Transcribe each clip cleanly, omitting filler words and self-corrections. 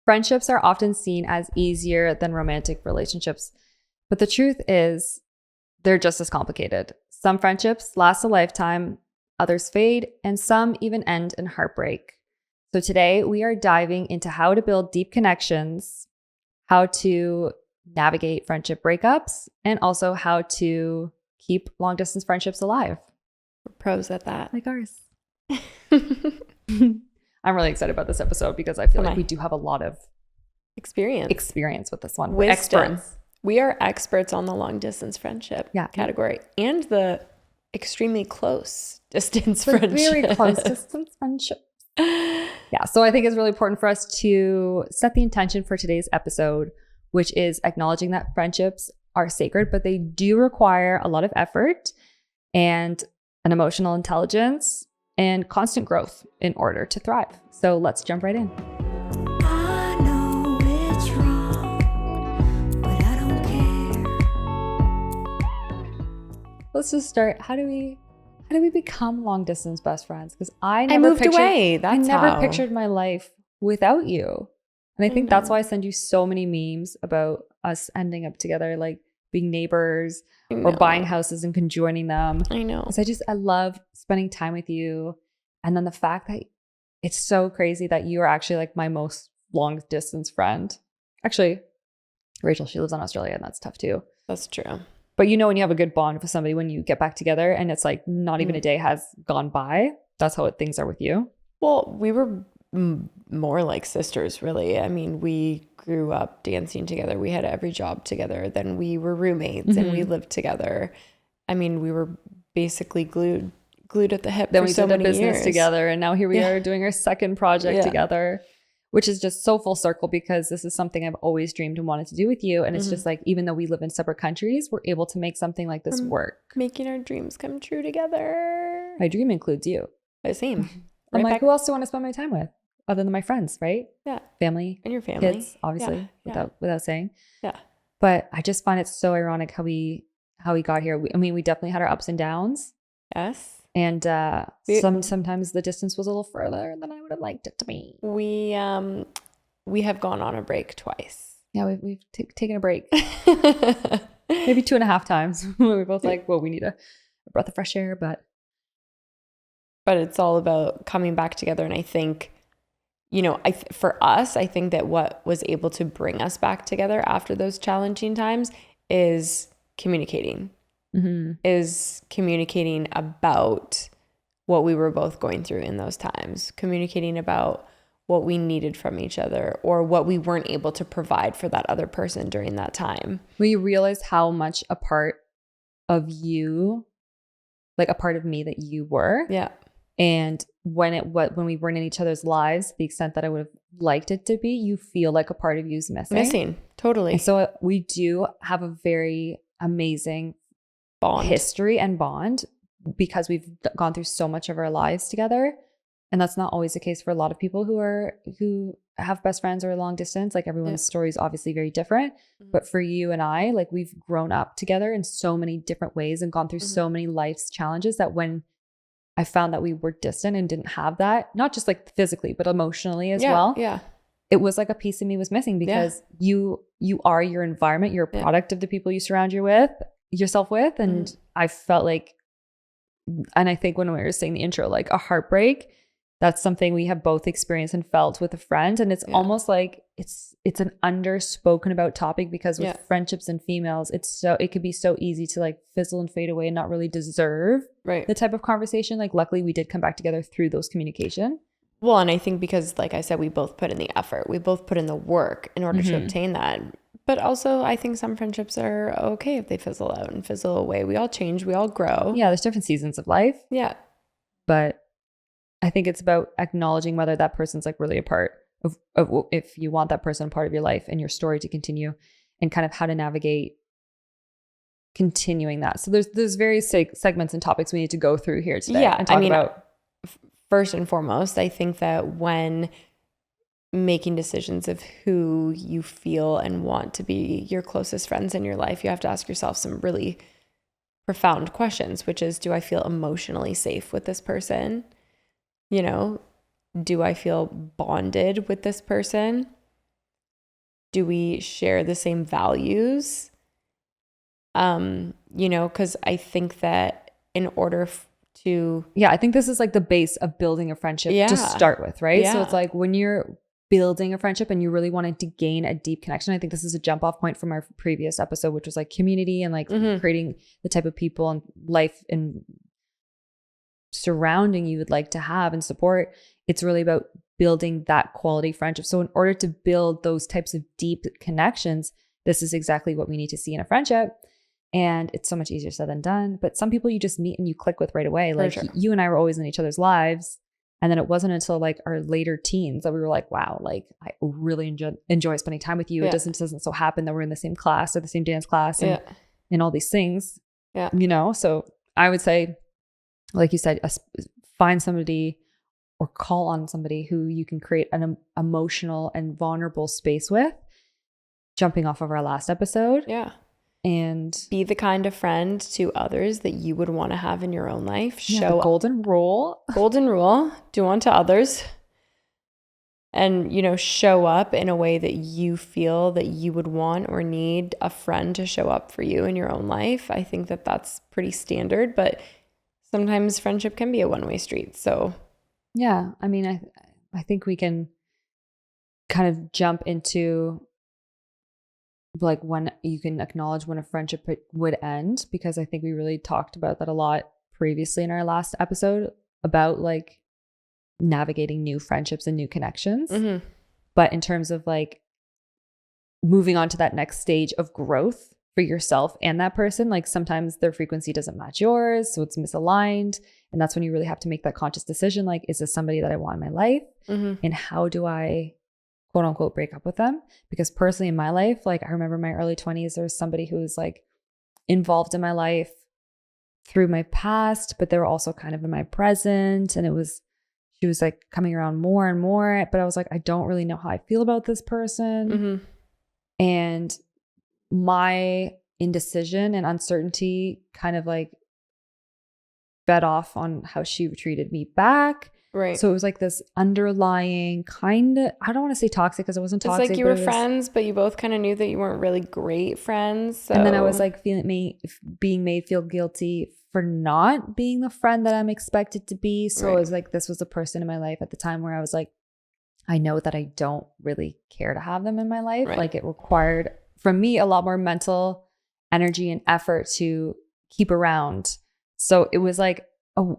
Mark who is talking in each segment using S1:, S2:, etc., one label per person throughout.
S1: Friendships are often seen as easier than romantic relationships, but the truth is they're just as complicated. Some friendships last a lifetime, others fade, and some even end in heartbreak. So today we are diving into how to build deep connections, how to navigate friendship breakups, and also how to keep long distance friendships alive.
S2: We're pros at that.
S1: Like ours. I'm really excited about this episode because I feel like we do have a lot of experience with this one. We're experts.
S2: We are experts on the long distance friendship category and the extremely close distance friendship.
S1: Very close distance friendship. Yeah, so I think it's really important for us to set the intention for today's episode, which is acknowledging that friendships are sacred, but they do require a lot of effort and an emotional intelligence and constant growth in order to thrive. So let's jump right in.
S3: I know it's wrong, but I don't care.
S1: Let's just start. How do we become long distance best friends? Because I
S2: moved away.
S1: I never pictured my life without you. And I think that's why I send you so many memes about us ending up together, like being neighbors or buying houses and conjoining them.
S2: I know.
S1: Because I love spending time with you. And then the fact that it's so crazy that you are actually like my most long distance friend. Actually, Rachel, she lives in Australia and that's tough too.
S2: That's true.
S1: But you know, when you have a good bond with somebody, when you get back together and it's like not even a day has gone by, that's how things are with you.
S2: Well, we were more like sisters, really. I mean, we grew up dancing together. We had every job together. Then we were roommates and we lived together. I mean, we were basically glued at the hip. Then we did a business
S1: together, and now here we are doing our second project together, which is just so full circle because this is something I've always dreamed and wanted to do with you. And it's just like, even though we live in separate countries, we're able to make something like this work.
S2: Making our dreams come true together.
S1: My dream includes you.
S2: Same.
S1: I'm like, who else do I want to spend my time with other than my friends, right?
S2: Yeah.
S1: Family.
S2: And your family.
S1: Kids, obviously, without saying.
S2: Yeah.
S1: But I just find it so ironic how we got here. We definitely had our ups and downs.
S2: Yes.
S1: And sometimes the distance was a little further than I would have liked it to be.
S2: We have gone on a break twice.
S1: Yeah, we've taken a break. Maybe 2.5 times. We're both like, well, we need a breath of fresh air, but
S2: it's all about coming back together. And I think, for us, I think that what was able to bring us back together after those challenging times is communicating. Is communicating about what we were both going through in those times, communicating about what we needed from each other or what we weren't able to provide for that other person during that time.
S1: We realized how much a part of you, like a part of me that you were.
S2: Yeah.
S1: And when we weren't in each other's lives, the extent that I would have liked it to be, you feel like a part of you is missing.
S2: Totally.
S1: And so we do have a very amazing history and bond because we've gone through so much of our lives together. And that's not always the case for a lot of people who have best friends or long distance. Like everyone's story is obviously very different. But for you and I, like we've grown up together in so many different ways and gone through so many life's challenges that when I found that we were distant and didn't have that, not just like physically, but emotionally as well.
S2: Yeah.
S1: It was like a piece of me was missing because you are your environment. You're a product of the people you surround yourself with. And I felt like, and I think when we were saying the intro, like a heartbreak, that's something we have both experienced and felt with a friend. And it's almost like it's an underspoken about topic because with friendships and females, it could be so easy to like fizzle and fade away and not really deserve the type of conversation. Like luckily we did come back together through those communication.
S2: Well, and I think because like I said, we both put in the effort, we both put in the work in order to obtain that. But also I think some friendships are okay if they fizzle out and fizzle away. We all change, we all grow.
S1: Yeah, there's different seasons of life.
S2: Yeah.
S1: But I think it's about acknowledging whether that person's like really a part of if you want that person a part of your life and your story to continue and kind of how to navigate continuing that. So there's various segments and topics we need to go through here today and talk about.
S2: First and foremost, I think that when making decisions of who you feel and want to be your closest friends in your life, you have to ask yourself some really profound questions, which is, do I feel emotionally safe with this person? Do I feel bonded with this person? do we share the same values? You know, because I think that in order to,
S1: I think this is like the base of building a friendship to start with, right? So it's like when you're building a friendship and you really wanted to gain a deep connection, I think this is a jump off point from our previous episode, which was like community and like creating the type of people and life and surrounding you would like to have and support. It's really about building that quality friendship. So in order to build those types of deep connections, this is exactly what we need to see in a friendship. And it's so much easier said than done. But some people you just meet and you click with right away. Like you and I were always in each other's lives. And then it wasn't until like our later teens that we were like, wow, like I really enjoy spending time with you. It doesn't so happen that we're in the same class or the same dance class and all these things, you know? So I would say, like you said, find somebody or call on somebody who you can create an emotional and vulnerable space with, jumping off of our last episode.
S2: Yeah.
S1: And
S2: be the kind of friend to others that you would want to have in your own life.
S1: Show the golden rule.
S2: Golden rule. Do unto others. And, you know, show up in a way that you feel that you would want or need a friend to show up for you in your own life. I think that that's pretty standard, but sometimes friendship can be a one-way street. So,
S1: yeah, I mean, I think we can kind of jump into like when you can acknowledge when a friendship would end, because I think we really talked about that a lot previously in our last episode about like navigating new friendships and new connections. But in terms of like moving on to that next stage of growth for yourself and that person, like sometimes their frequency doesn't match yours, so it's misaligned. And that's when you really have to make that conscious decision. Like, is this somebody that I want in my life? And how do I quote unquote break up with them? Because personally in my life, like I remember my early 20s, there was somebody who was like involved in my life through my past, but they were also kind of in my present. And she was like coming around more and more, but I was like, I don't really know how I feel about this person. And my indecision and uncertainty kind of like fed off on how she treated me back.
S2: Right.
S1: So it was like this underlying kind of, I don't want to say toxic because it wasn't toxic.
S2: It's like you were friends, but you both kind of knew that you weren't really great friends. So.
S1: And then I was like being made feel guilty for not being the friend that I'm expected to be. So it was like, this was a person in my life at the time where I was like, I know that I don't really care to have them in my life. Like it required from me a lot more mental energy and effort to keep around. So it was like,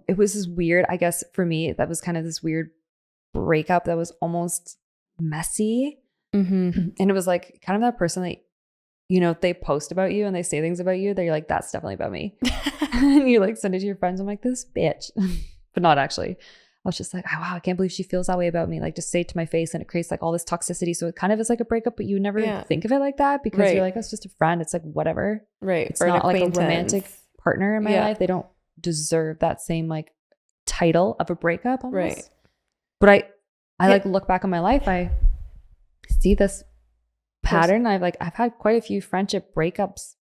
S1: it was this weird, I guess for me, that was kind of this weird breakup that was almost messy. And it was like kind of that person that, you know, they post about you and they say things about you that you're like, that's definitely about me. And you like send it to your friends. I'm like, this bitch, but not actually. I was just like, oh, wow, I can't believe she feels that way about me. Like just say it to my face, and it creates like all this toxicity. So it kind of is like a breakup, but you never think of it like that because you're like, it's just a friend. It's like, whatever. It's not like a romantic partner in my life. They don't deserve that same like title of a breakup almost. But I like look back on my life, I see this pattern. I've had quite a few friendship breakups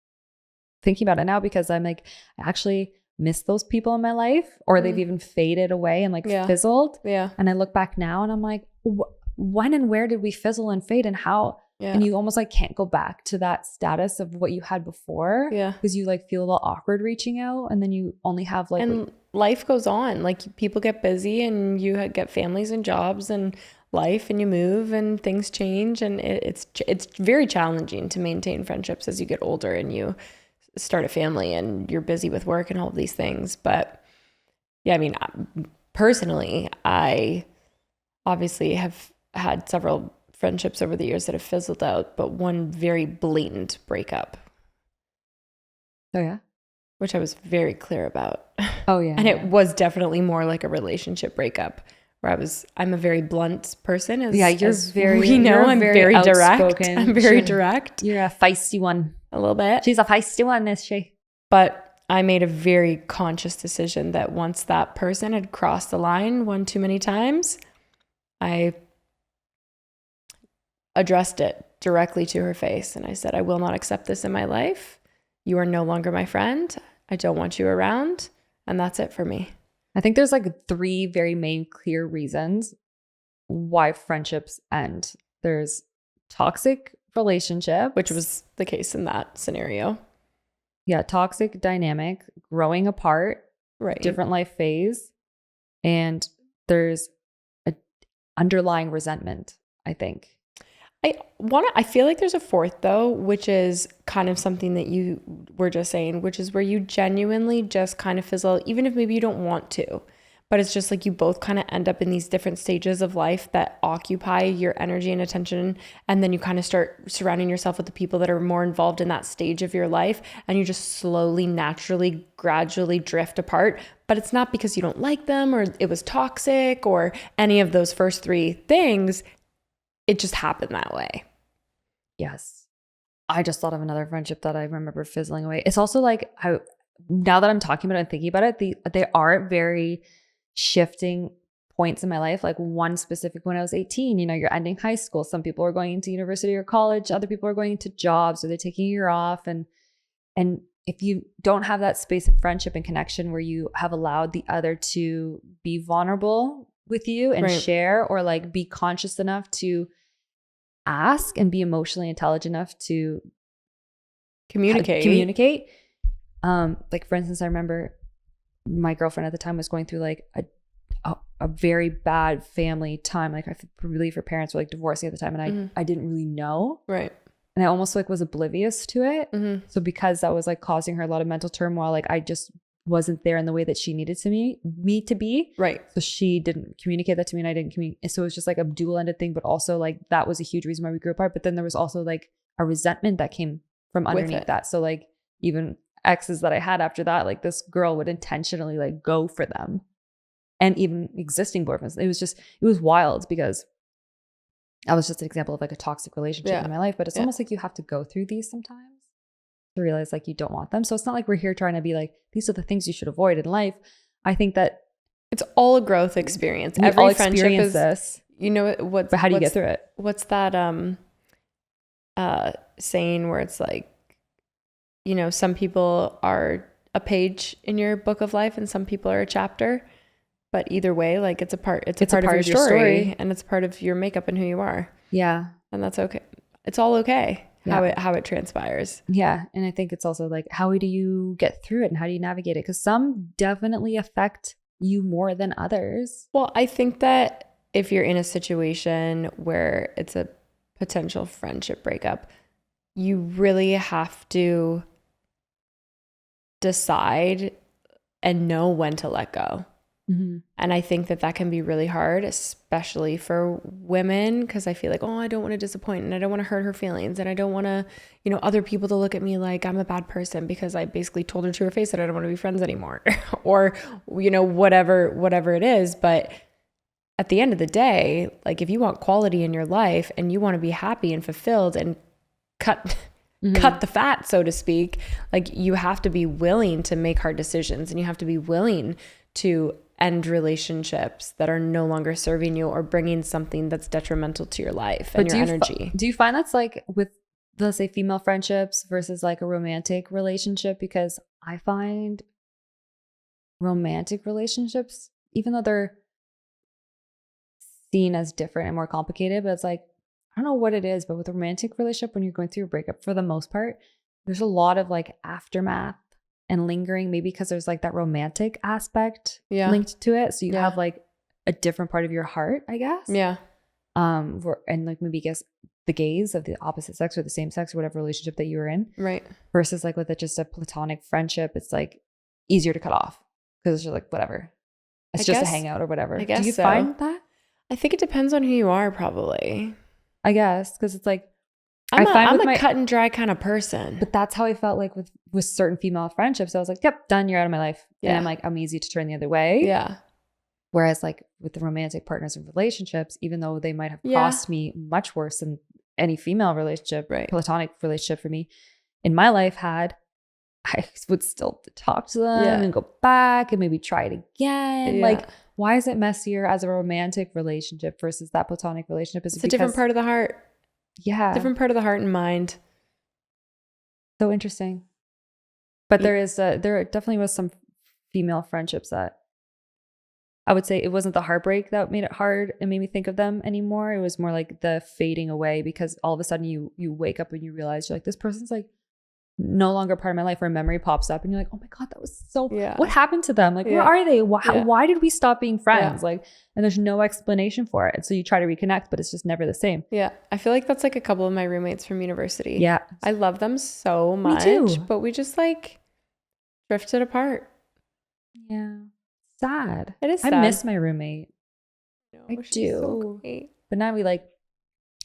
S1: thinking about it now, because I'm like, I actually miss those people in my life, or they've even faded away and like fizzled. And I look back now and I'm like, when and where did we fizzle and fade, and how? And you almost like can't go back to that status of what you had before, because you like feel a little awkward reaching out, and then you only have like,
S2: and life goes on. Like people get busy, and you get families and jobs and life, and you move and things change, and it's very challenging to maintain friendships as you get older and you start a family and you're busy with work and all of these things. But yeah, I mean, personally, I obviously have had several friendships over the years that have fizzled out, but one very blatant breakup.
S1: Oh yeah,
S2: which I was very clear about.
S1: Oh yeah.
S2: And it was definitely more like a relationship breakup, where I'm a very blunt person. I'm very direct. I'm very direct.
S1: You're a feisty one.
S2: A little bit.
S1: She's a feisty one, is she?
S2: But I made a very conscious decision that once that person had crossed the line one too many times, I addressed it directly to her face. And I said, I will not accept this in my life. You are no longer my friend. I don't want you around. And that's it for me.
S1: I think there's like 3 very main clear reasons why friendships end. There's toxic relationship,
S2: which was the case in that scenario.
S1: Yeah, toxic dynamic, growing apart,
S2: Right.
S1: different life phase, and there's a underlying resentment, I think.
S2: I feel like there's a fourth though, which is kind of something that you were just saying, which is where you genuinely just kind of fizzle, even if maybe you don't want to, but it's just like you both kind of end up in these different stages of life that occupy your energy and attention. And then you kind of start surrounding yourself with the people that are more involved in that stage of your life. And you just slowly, naturally, gradually drift apart. But it's not because you don't like them or it was toxic or any of those first three things. It just happened that way.
S1: Yes. I just thought of another friendship that I remember fizzling away. It's also like, now that I'm talking about it and thinking about it, they are very shifting points in my life. Like one specific when I was 18, you're ending high school. Some people are going into university or college. Other people are going into jobs or they're taking a year off. And if you don't have that space of friendship and connection where you have allowed the other to be vulnerable with you and share, or like be conscious enough to ask and be emotionally intelligent enough to communicate. Like for instance, I remember my girlfriend at the time was going through like a very bad family time. Like I believe her parents were like divorcing at the time, and I didn't really know.
S2: Right.
S1: And I almost like was oblivious to it. So because that was like causing her a lot of mental turmoil, like I just wasn't there in the way that she needed me to be.
S2: Right.
S1: So she didn't communicate that to me and I didn't communicate. So it was just like a dual-ended thing, but also like that was a huge reason why we grew apart. But then there was also like a resentment that came from underneath that. So like even exes that I had after that, like this girl would intentionally like go for them, and even existing boyfriends. It was wild because that was just an example of like a toxic relationship in my life. But it's almost like you have to go through these sometimes to realize like you don't want them. So it's not like we're here trying to be like, these are the things you should avoid in life. I think that
S2: it's all a growth experience.
S1: Every all friendship is this.
S2: You know what?
S1: But how do you get through it?
S2: What's that saying where it's like, some people are a page in your book of life and some people are a chapter. But either way, like it's a part of your story and it's part of your makeup and who you are.
S1: Yeah.
S2: And that's okay. It's all okay. Yeah. How it transpires.
S1: Yeah. And I think it's also like, how do you get through it and how do you navigate it? Because some definitely affect you more than others.
S2: Well, I think that if you're in a situation where it's a potential friendship breakup, you really have to decide and know when to let go. And I think that can be really hard, especially for women, because I feel like, I don't want to disappoint and I don't want to hurt her feelings. And I don't want to, other people to look at me like I'm a bad person because I basically told her to her face that I don't want to be friends anymore or, whatever it is. But at the end of the day, like if you want quality in your life and you want to be happy and fulfilled and cut the fat, so to speak, like you have to be willing to make hard decisions and you have to be willing to end relationships that are no longer serving you or bringing something that's detrimental to your life and your energy.
S1: Do you find that's like with, let's say, female friendships versus like a romantic relationship? Because I find romantic relationships, even though they're seen as different and more complicated, but it's like, I don't know what it is, but with a romantic relationship, when you're going through a breakup, for the most part, there's a lot of like aftermath and lingering, maybe because there's like that romantic aspect linked to it. So you have like a different part of your heart, I guess.
S2: Yeah.
S1: And like maybe guess the gaze of the opposite sex or the same sex or whatever relationship that you were in.
S2: Right.
S1: Versus like with just a platonic friendship, it's like easier to cut off because it's just like whatever. It's just a hangout or whatever.
S2: I guess
S1: Do you find that?
S2: I think it depends on who you are, probably.
S1: I guess because it's like
S2: I'm a cut and dry kind of person.
S1: But that's how I felt like with certain female friendships. I was like, yep, done. You're out of my life. Yeah. And I'm like, I'm easy to turn the other way.
S2: Yeah.
S1: Whereas like with the romantic partners and relationships, even though they might have cost me much worse than any female relationship, platonic relationship for me in my life I would still talk to them and go back and maybe try it again. Yeah. Like, why is it messier as a romantic relationship versus that platonic relationship?
S2: It's a different part of the heart.
S1: Yeah.
S2: Different part of the heart and mind.
S1: So interesting. But there definitely was some female friendships that I would say it wasn't the heartbreak that made it hard and made me think of them anymore. It was more like the fading away, because all of a sudden you wake up and you realize you're like, this person's like no longer part of my life, or a memory pops up and you're like, oh my God, that was so, what happened to them? Like, where are they? Why did we stop being friends? Like, and there's no explanation for it. And so you try to reconnect, but it's just never the same.
S2: Yeah. I feel like that's like a couple of my roommates from university.
S1: Yeah.
S2: I love them so much, but we just like drifted apart.
S1: Yeah. Sad.
S2: It is sad.
S1: I miss my roommate.
S2: No,
S1: I
S2: she's
S1: do.
S2: so great.
S1: But now we like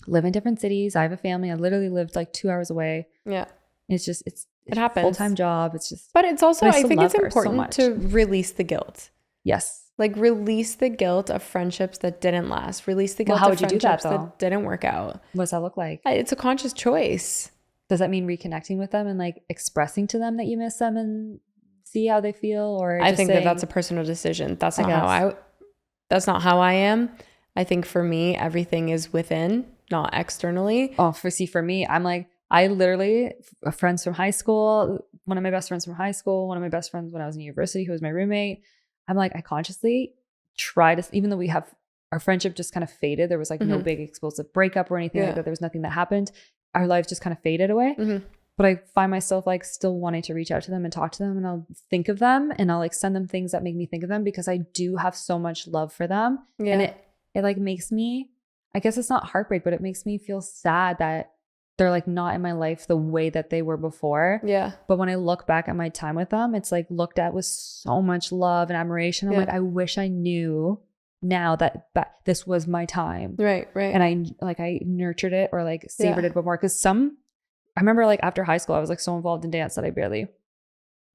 S1: live in different cities. I have a family. I literally lived like 2 hours away.
S2: Yeah.
S1: It's just, it's
S2: It happens.
S1: full-time job. It's just,
S2: But it's also,
S1: but
S2: I think it's
S1: still love her so
S2: important
S1: much.
S2: to release the guilt.
S1: Yes.
S2: Like release the guilt of friendships that didn't last. Release the guilt
S1: how
S2: of
S1: would you do that,
S2: friendships
S1: though?
S2: that didn't work out.
S1: What does that look like?
S2: It's a conscious choice.
S1: Does that mean reconnecting with them and like expressing to them that you miss them and see how they feel? Or
S2: I
S1: just
S2: think
S1: saying,
S2: that that's a personal decision. That's
S1: I
S2: not how I am. I think for me, everything is within, not externally.
S1: Oh, for me, I'm like, I literally, friends from high school, one of my best friends from high school, one of my best friends when I was in university, who was my roommate. I'm like, I consciously try to, even though we have, our friendship just kind of faded. There was like no big explosive breakup or anything like that. There was nothing that happened. Our lives just kind of faded away. But I find myself like still wanting to reach out to them and talk to them, and I'll think of them and I'll like send them things that make me think of them, because I do have so much love for them.
S2: Yeah.
S1: And it like makes me, I guess it's not heartbreak, but it makes me feel sad that they're like not in my life the way that they were before.
S2: Yeah.
S1: But when I look back at my time with them, it's like looked at with so much love and admiration. I'm like, I wish I knew now that this was my time.
S2: Right. Right.
S1: And I nurtured it or like savored it a bit more. Cause I remember like after high school, I was like so involved in dance that I barely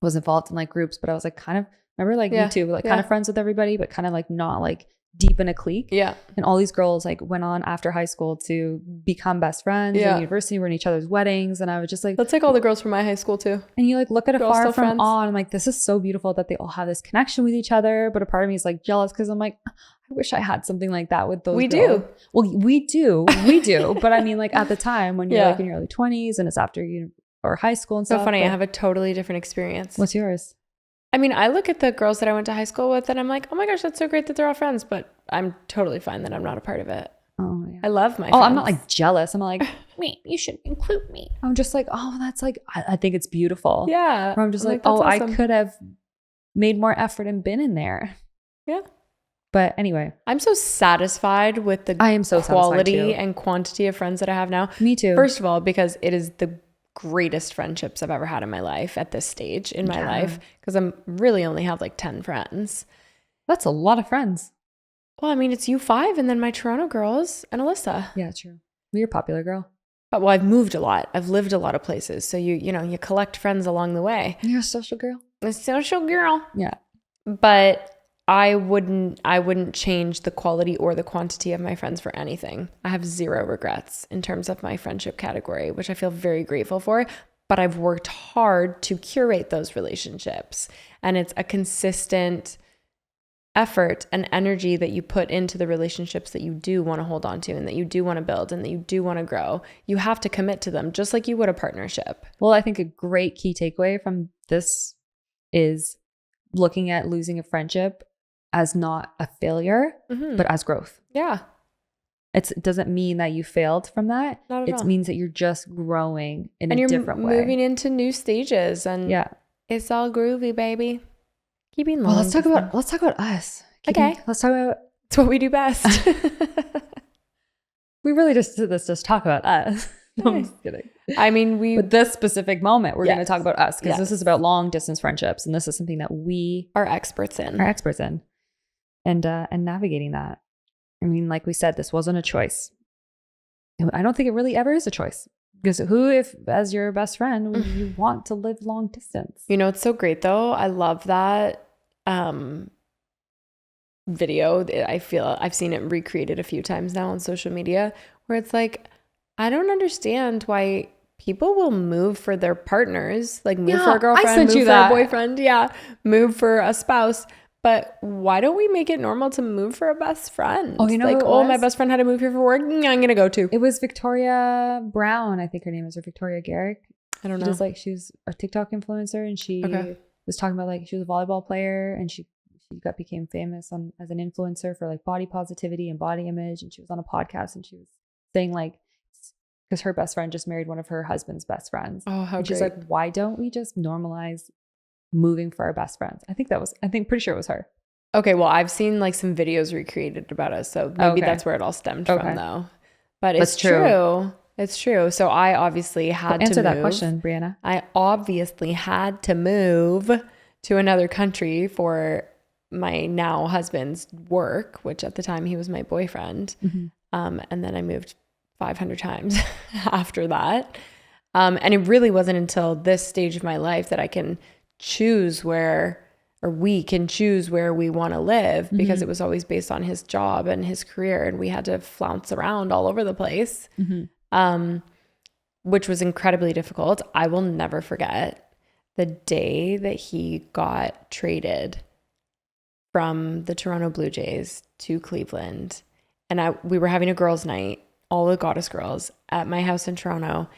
S1: was involved in like groups, but I was like kind of, remember like you too, like kind of friends with everybody, but kind of like not like deep in a clique.
S2: Yeah.
S1: And all these girls like went on after high school to become best friends. In university, we're in each other's weddings. And I was just like,
S2: that's like all the girls from my high school too.
S1: and you like look at it
S2: We're all
S1: far
S2: still
S1: from
S2: friends.
S1: on. I'm like, this is so beautiful that they all have this connection with each other. But a part of me is like jealous, because I'm like, I wish I had something like that with those
S2: We
S1: girls.
S2: do.
S1: Well, we do. But I mean, like at the time when you're like in your early 20s and it's after or high school and
S2: So
S1: stuff.
S2: funny. I
S1: but-
S2: have a totally different experience.
S1: What's yours?
S2: I mean, I look at the girls that I went to high school with and I'm like, oh my gosh, that's so great that they're all friends, but I'm totally fine that I'm not a part of it.
S1: Oh, yeah.
S2: I love my
S1: Oh,
S2: friends.
S1: I'm not like jealous. I'm like, wait, you should include me. I'm just like, oh, that's like, I think it's beautiful.
S2: Yeah.
S1: Or I'm just like,
S2: that's
S1: oh,
S2: awesome.
S1: I could have made more effort and been in there.
S2: Yeah.
S1: But anyway,
S2: I'm so satisfied with the
S1: I am so satisfied
S2: quality
S1: too.
S2: and quantity of friends that I have now.
S1: Me too.
S2: First of all, because it is the greatest friendships I've ever had in my life at this stage in my life, because I'm really only have like 10 friends.
S1: That's a lot of friends.
S2: Well, I mean, it's you 5 and then my Toronto girls and Alyssa.
S1: Yeah, true. Well, you're a popular girl.
S2: But well, I've moved a lot. I've lived a lot of places. So you collect friends along the way.
S1: You're a social girl.
S2: A social girl.
S1: Yeah.
S2: But I wouldn't change the quality or the quantity of my friends for anything. I have zero regrets in terms of my friendship category, which I feel very grateful for. But I've worked hard to curate those relationships. And it's a consistent effort and energy that you put into the relationships that you do want to hold on to and that you do want to build and that you do want to grow. You have to commit to them just like you would a partnership.
S1: Well, I think a great key takeaway from this is looking at losing a friendship as not a failure, but as growth.
S2: Yeah.
S1: It doesn't mean that you failed from that.
S2: Not at all.
S1: It means that you're just growing in
S2: And
S1: a
S2: you're
S1: different way.
S2: moving into new stages and it's all groovy, baby. Keeping
S1: Well,
S2: long.
S1: let's talk about us.
S2: Okay.
S1: Let's talk about.
S2: It's what we do best.
S1: We really just did this just talk about us. No, I'm just kidding.
S2: I mean,
S1: But this specific moment, we're going to talk about us, because
S2: Yes.
S1: this is about long distance friendships, and this is something that we
S2: are experts in.
S1: are experts in, and navigating that. I mean, like we said, this wasn't a choice. I don't think it really ever is a choice, because who, if as your best friend, would you want to live long distance?
S2: You know, it's so great though. I love that video. I feel I've seen it recreated a few times now on social media, where it's like, I don't understand why people will move for their partners, like move for a girlfriend, move for a boyfriend, move for a spouse. But why don't we make it normal to move for a best friend?
S1: Oh, you know,
S2: like,
S1: my
S2: my best friend had to move here for work. I'm gonna go too.
S1: It was Victoria Brown, I think her name is, or Victoria Garrick.
S2: I don't know.
S1: She was a TikTok influencer, and she was talking about, like, she was a volleyball player, and she became famous as an influencer for like body positivity and body image. And she was on a podcast and she was saying like, because her best friend just married one of her husband's best friends.
S2: Oh, how
S1: and
S2: great.
S1: she's like, why don't we just normalize moving for our best friends? Pretty sure it was her.
S2: Okay, well, I've seen like some videos recreated about us, so maybe that's where it all stemmed from, though. But it's true. It's true. So I obviously had to
S1: answer that
S2: move.
S1: question, Brianna.
S2: I obviously had to move to another country for my now husband's work, which at the time he was my boyfriend. And then I moved 500 times after that. And it really wasn't until this stage of my life that I can choose we can choose where we want to live, because it was always based on his job and his career. And we had to flounce around all over the place, which was incredibly difficult. I will never forget the day that he got traded from the Toronto Blue Jays to Cleveland. And we were having a girls' night, all the Goddess girls, at my house in Toronto.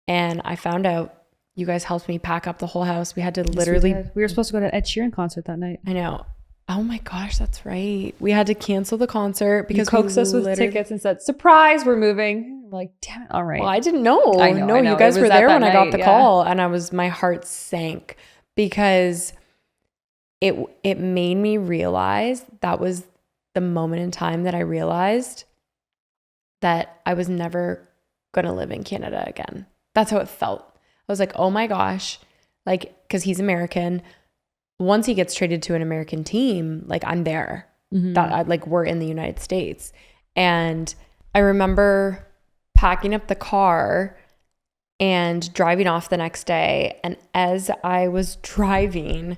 S2: And I found out you guys helped me pack up the whole house. We had to literally...
S1: We were supposed to go to Ed Sheeran concert that night.
S2: I know. Oh my gosh, that's right. We had to cancel the concert because
S1: you coaxed us with tickets and said, surprise, we're moving. I'm like, damn it, all right.
S2: Well, I didn't know.
S1: I know.
S2: You guys were there when I got the call, and my heart sank because it made me realize that was the moment in time that I realized that I was never going to live in Canada again. That's how it felt. I was like, oh my gosh, like, because he's American. Once he gets traded to an American team, like I'm there. We're in the United States. And I remember packing up the car and driving off the next day. And as I was driving,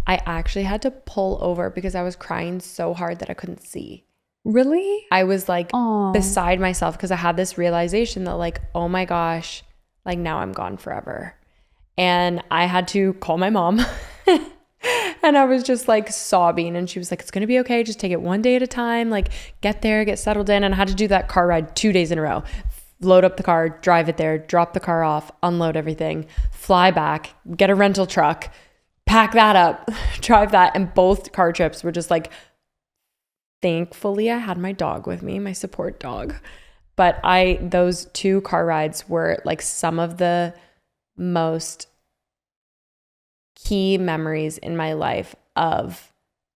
S2: I actually had to pull over because I was crying so hard that I couldn't see.
S1: Really?
S2: I was like beside myself because I had this realization that like, oh my gosh, like now I'm gone forever. And I had to call my mom and I was just like sobbing, and she was like, it's going to be okay. Just take it one day at a time. Like get there, get settled in. And I had to do that car ride 2 days in a row. Load up the car, drive it there, drop the car off, unload everything, fly back, get a rental truck, pack that up, drive that. And both car trips were just like, thankfully I had my dog with me, my support dog. But those 2 car rides were like some of the most key memories in my life of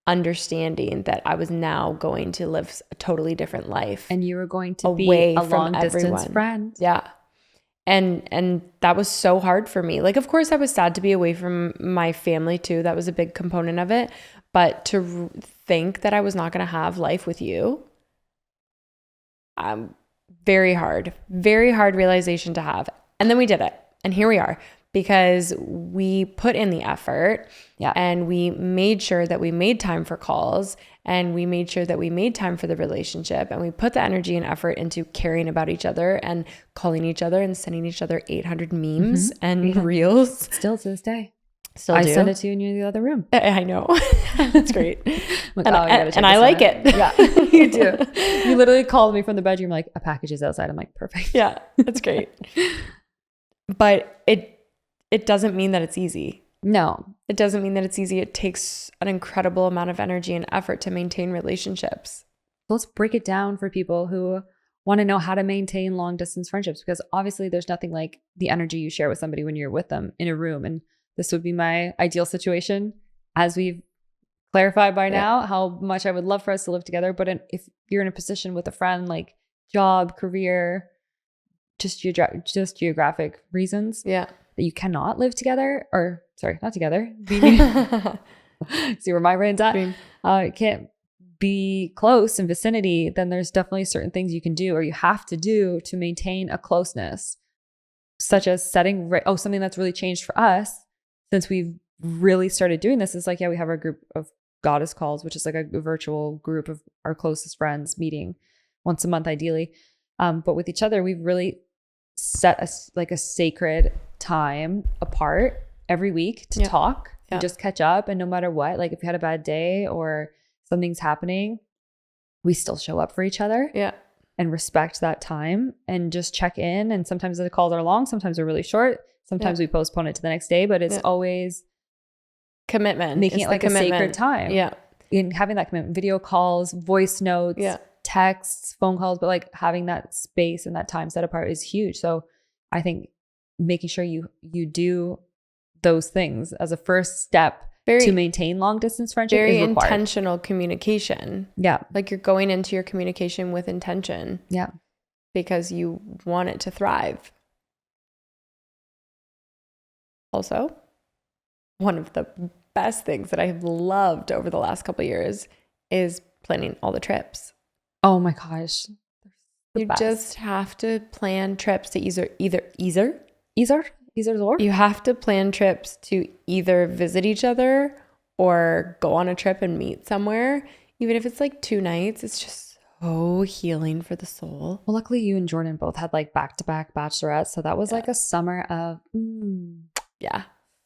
S2: understanding that I was now going to live a totally different life.
S1: And you were going to
S2: away
S1: be a
S2: from
S1: long distance
S2: everyone.
S1: friend.
S2: Yeah. And that was so hard for me. Like, of course I was sad to be away from my family too. That was a big component of it. But to think that I was not going to have life with you, very hard realization to have. And then we did it. And here we are, because we put in the effort, and we made sure that we made time for calls, and we made sure that we made time for the relationship, and we put the energy and effort into caring about each other and calling each other and sending each other 800 memes and reels.
S1: Still to this day.
S2: Still
S1: I
S2: do.
S1: send it to you and you're in the other room.
S2: I know. That's great.
S1: Like,
S2: and I like it.
S1: Yeah, you do. You literally called me from the bedroom like, a package is outside. I'm like, perfect.
S2: Yeah, that's great. But it doesn't mean that it's easy.
S1: No.
S2: It doesn't mean that it's easy. It takes an incredible amount of energy and effort to maintain relationships.
S1: Let's break it down for people who want to know how to maintain long distance friendships, because obviously there's nothing like the energy you share with somebody when you're with them in a room. And this would be my ideal situation, as we've clarified by now how much I would love for us to live together. But if you're in a position with a friend, like job, career, just geographic reasons, that you cannot live together, or sorry, not together. See where my brain's at. Can't be close in vicinity, then there's definitely certain things you can do or you have to do to maintain a closeness, such as setting something that's really changed for us since we've really started doing this is like, we have our group of goddess calls, which is like a virtual group of our closest friends meeting once a month ideally, but with each other we've really set a sacred time apart every week to talk and just catch up. And no matter what, like if you had a bad day or something's happening, we still show up for each other and respect that time and just check in. And sometimes the calls are long, sometimes they're really short, sometimes we postpone it to the next day, but it's always
S2: commitment,
S1: making it like a sacred time. in having that commitment, video calls, voice notes, texts, phone calls, but like having that space and that time set apart is huge. So I think making sure you do those things as a first step to maintain long distance friendship
S2: very
S1: is required.
S2: Intentional communication.
S1: Yeah.
S2: Like you're going into your communication with intention.
S1: Yeah.
S2: Because you want it to thrive. Also, one of the best things that I have loved over the last couple of years is planning all the trips.
S1: Oh my gosh.
S2: You just have to plan trips to either you have to plan trips to either visit each other or go on a trip and meet somewhere. Even if it's like 2 nights, it's just so healing for the soul.
S1: Well, luckily you and Jordan both had like back-to-back bachelorettes. So that was like a summer of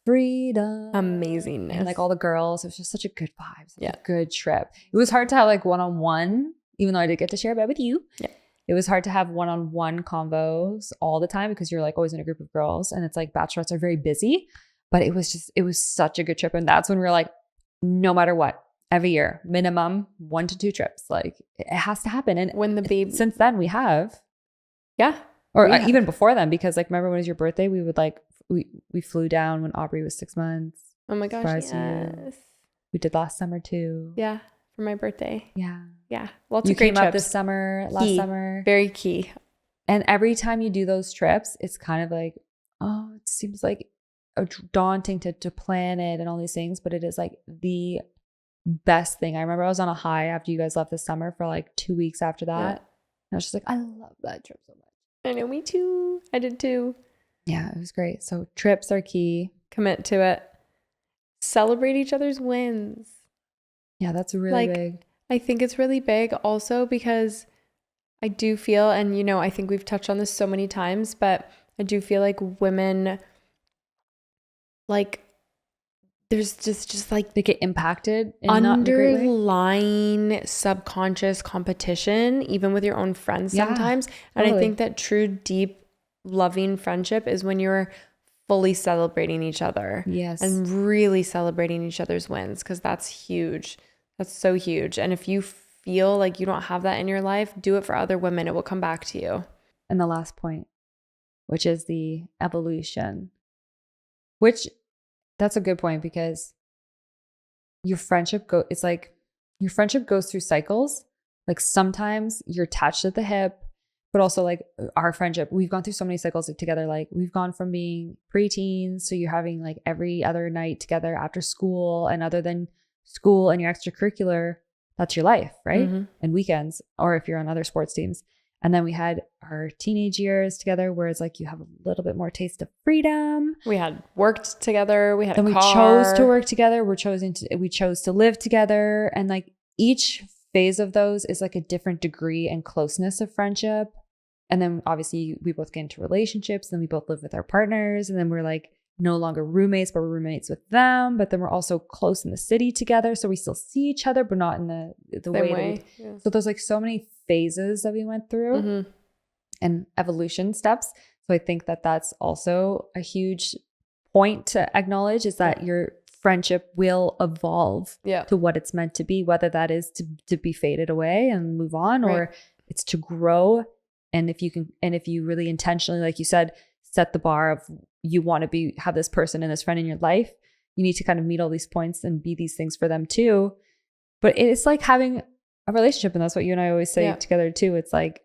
S1: freedom.
S2: Amazingness.
S1: And like all the girls. It was just such a good vibe. Such a good trip. It was hard to have like one-on-one, even though I did get to share a bed with you. Yeah. It was hard to have one-on-one convos all the time because you're like always in a group of girls and it's like bachelorettes are very busy, but it was such a good trip. And that's when we were like, no matter what, every year, minimum 1 to 2 trips. Like it has to happen. And
S2: when the baby,
S1: since then we have.
S2: Yeah.
S1: Or even before then, because like, remember when it was your birthday, we would like, we flew down when Aubrey was 6 months.
S2: Oh my gosh. Yes.
S1: You. We did last summer too.
S2: Yeah. For my birthday.
S1: Yeah.
S2: Yeah. Lots
S1: you
S2: of great
S1: came
S2: trips.
S1: up this summer, last summer.
S2: Very key.
S1: And every time you do those trips, it's kind of like, oh, it seems like daunting to plan it and all these things, but it is like the best thing. I remember I was on a high after you guys left this summer for like 2 weeks after that. Yeah. And I was just like, I love that trip so much.
S2: I know, me too. I did too.
S1: Yeah, it was great. So trips are key.
S2: Commit to it. Celebrate each other's wins.
S1: Yeah, that's really big.
S2: I think it's really big also because I do feel, and you know, I think we've touched on this so many times, but I do feel like women, like there's just like
S1: they get impacted in
S2: underlying subconscious competition, even with your own friends sometimes. And I think that true, deep, loving friendship is when you're fully celebrating each other.
S1: Yes.
S2: And really celebrating each other's wins, because that's huge. That's so huge. And if you feel like you don't have that in your life, do it for other women. It will come back to you.
S1: And the last point, which is the evolution, which that's a good point because your friendship goes through cycles. Like sometimes you're attached at the hip, but also like our friendship, we've gone through so many cycles together. Like we've gone from being preteens, so you're having like every other night together after school, and other than school and your extracurricular, that's your life, right? Mm-hmm. And weekends, or if you're on other sports teams. And then we had our teenage years together, where it's like you have a little bit more taste of freedom.
S2: We had worked together. We had a car.
S1: We chose to work together. We chose to live together. And like each phase of those is like a different degree and closeness of friendship. And then obviously we both get into relationships. Then we both live with our partners. And then we're like no longer roommates, but we're roommates with them. But then we're also close in the city together. So we still see each other, but not in the way. So there's like so many phases that we went through and evolution steps. So I think that that's also a huge point to acknowledge, is that your friendship will evolve to what it's meant to be, whether that is to be faded away and move on, or it's to grow. And if you really intentionally, like you said, set the bar of you want to have this person and this friend in your life, you need to kind of meet all these points and be these things for them too. But it's like having a relationship, and that's what you and I always say together too. It's like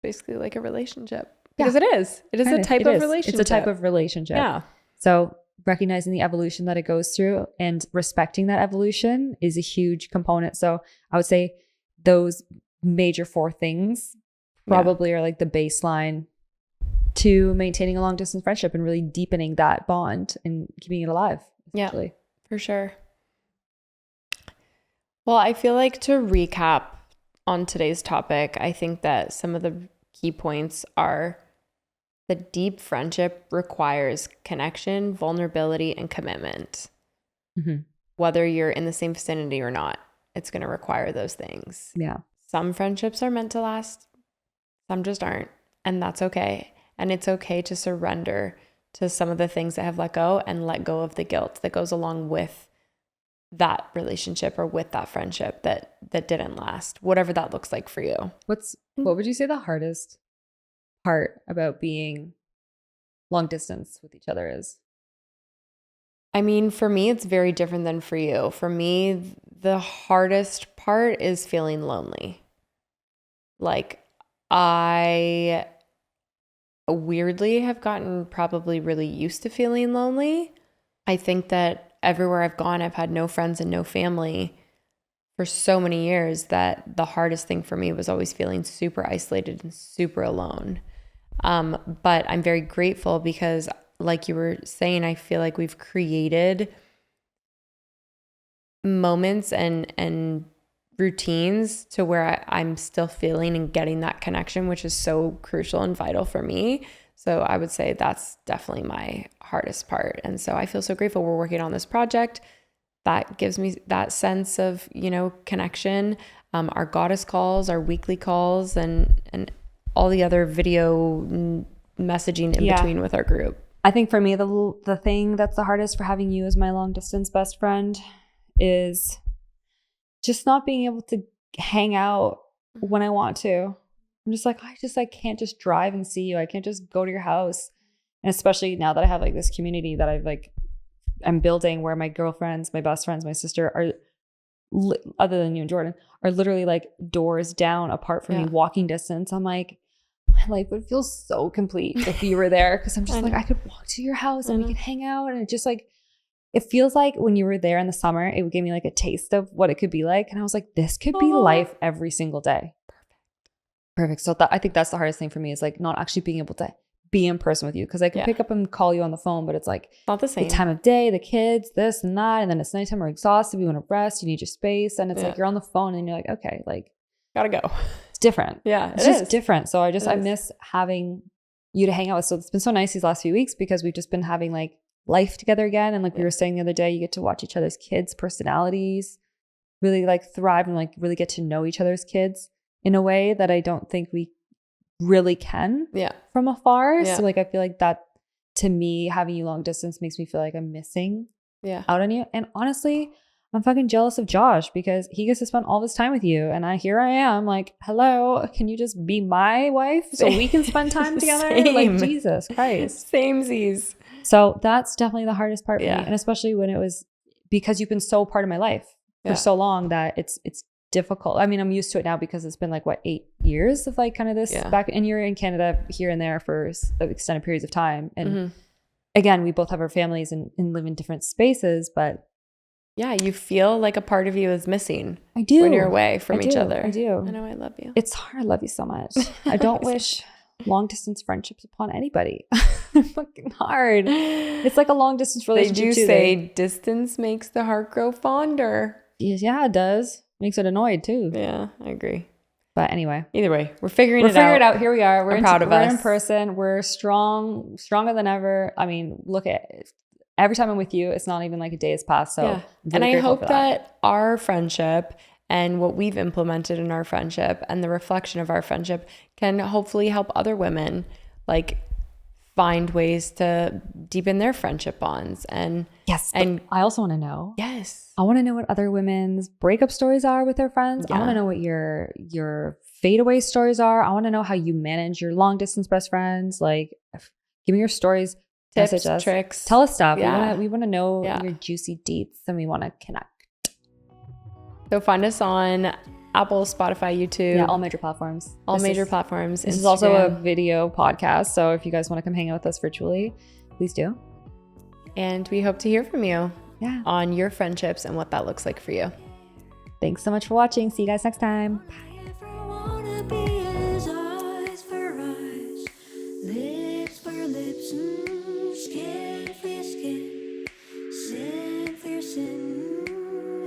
S2: basically like a relationship, because it is a type of relationship.
S1: It's a type of relationship. Yeah. So recognizing the evolution that it goes through and respecting that evolution is a huge component. So I would say those major 4 things probably are like the baseline to maintaining a long distance friendship and really deepening that bond and keeping it alive.
S2: Yeah, for sure. Well, I feel like to recap on today's topic, I think that some of the key points are that deep friendship requires connection, vulnerability, and commitment. Mm-hmm. Whether you're in the same vicinity or not, it's going to require those things.
S1: Yeah.
S2: Some friendships are meant to last. Some just aren't. And that's okay. And it's okay to surrender to some of the things that have let go, and let go of the guilt that goes along with that relationship or with that friendship that didn't last, whatever that looks like for you.
S1: What would you say the hardest part about being long distance with each other is?
S2: I mean, for me, it's very different than for you. For me, the hardest part is feeling lonely. Like, I weirdly have gotten probably really used to feeling lonely. I think that everywhere I've gone, I've had no friends and no family for so many years that the hardest thing for me was always feeling super isolated and super alone. But I'm very grateful because, like you were saying, I feel like we've created moments and routines to where I'm still feeling and getting that connection, which is so crucial and vital for me. So I would say that's definitely my hardest part. And so I feel so grateful we're working on this project. That gives me that sense of, connection. Our goddess calls, our weekly calls, and all the other video messaging in between with our group.
S1: I think for me, the thing that's the hardest for having you as my long distance best friend is just not being able to hang out when I want to. I'm just like, I can't just drive and see you. I can't just go to your house. And especially now that I have like this community that I'm building where my girlfriends, my best friends, my sister are, other than you and Jordan, are literally like doors down apart from me, walking distance. I'm like, my life would feel so complete if you were there, because I'm just like, I could walk to your house and we could hang out. And it just like, it feels like when you were there in the summer, it gave me like a taste of what it could be like. And I was like, this could be life every single day. Perfect. So I think that's the hardest thing for me, is like not actually being able to be in person with you, because I can pick up and call you on the phone, but it's like
S2: not the same.
S1: The time of day, the kids, this and that, and then it's nighttime, we're exhausted, we want to rest, you need your space, and it's like you're on the phone and you're like, okay, like
S2: gotta go.
S1: It's different.
S2: Yeah,
S1: it's just different. So I miss having you to hang out with. So it's been so nice these last few weeks because we've just been having like life together again, and like we were saying the other day, you get to watch each other's kids' personalities really like thrive and like really get to know each other's kids in a way that I don't think we really can from afar. So like I feel like that, to me, having you long distance makes me feel like I'm missing out on you. And honestly, I'm fucking jealous of Josh because he gets to spend all this time with you, and here I am like, hello, can you just be my wife so we can spend time together? Like, Jesus Christ.
S2: Samesies.
S1: So that's definitely the hardest part for me, and especially when it was because you've been so part of my life for so long that it's difficult. I mean, I'm used to it now because it's been like 8 years of like kind of this back, and you're in Canada here and there for extended periods of time. And again, we both have our families and live in different spaces, but
S2: you feel like a part of you is missing.
S1: I do.
S2: When you're away from each other.
S1: I do.
S2: I know, I love you.
S1: It's hard. I love you so much. I don't wish long distance friendships upon anybody. They're fucking hard. It's like a long distance relationship.
S2: They do say distance makes the heart grow fonder.
S1: Yeah, it does. Makes it annoyed too.
S2: Yeah, I agree.
S1: But anyway.
S2: Either way, we're figuring it out.
S1: Here we are. We're
S2: proud of us.
S1: We're in person. We're stronger than ever. I mean, look at it. Every time I'm with you, it's not even like a day has passed. So
S2: really, and I hope that our friendship and what we've implemented in our friendship and the reflection of our friendship can hopefully help other women like find ways to deepen their friendship bonds. And
S1: and I also want to know.
S2: Yes.
S1: I want to know what other women's breakup stories are with their friends. I want to know what your fadeaway stories are. I want to know how you manage your long distance best friends. Like, give me your stories.
S2: Tips, tricks.
S1: Tell us stuff. We want to know your juicy deets, and we want to connect.
S2: So find us on Apple, Spotify, YouTube.
S1: Yeah, all major platforms.
S2: Major platforms.
S1: This is also a video podcast. So if you guys want to come hang out with us virtually, please do.
S2: And we hope to hear from you on your friendships and what that looks like for you.
S1: Thanks so much for watching. See you guys next time.
S3: If I wanna be as eyes for eyes, lips for lips, skin for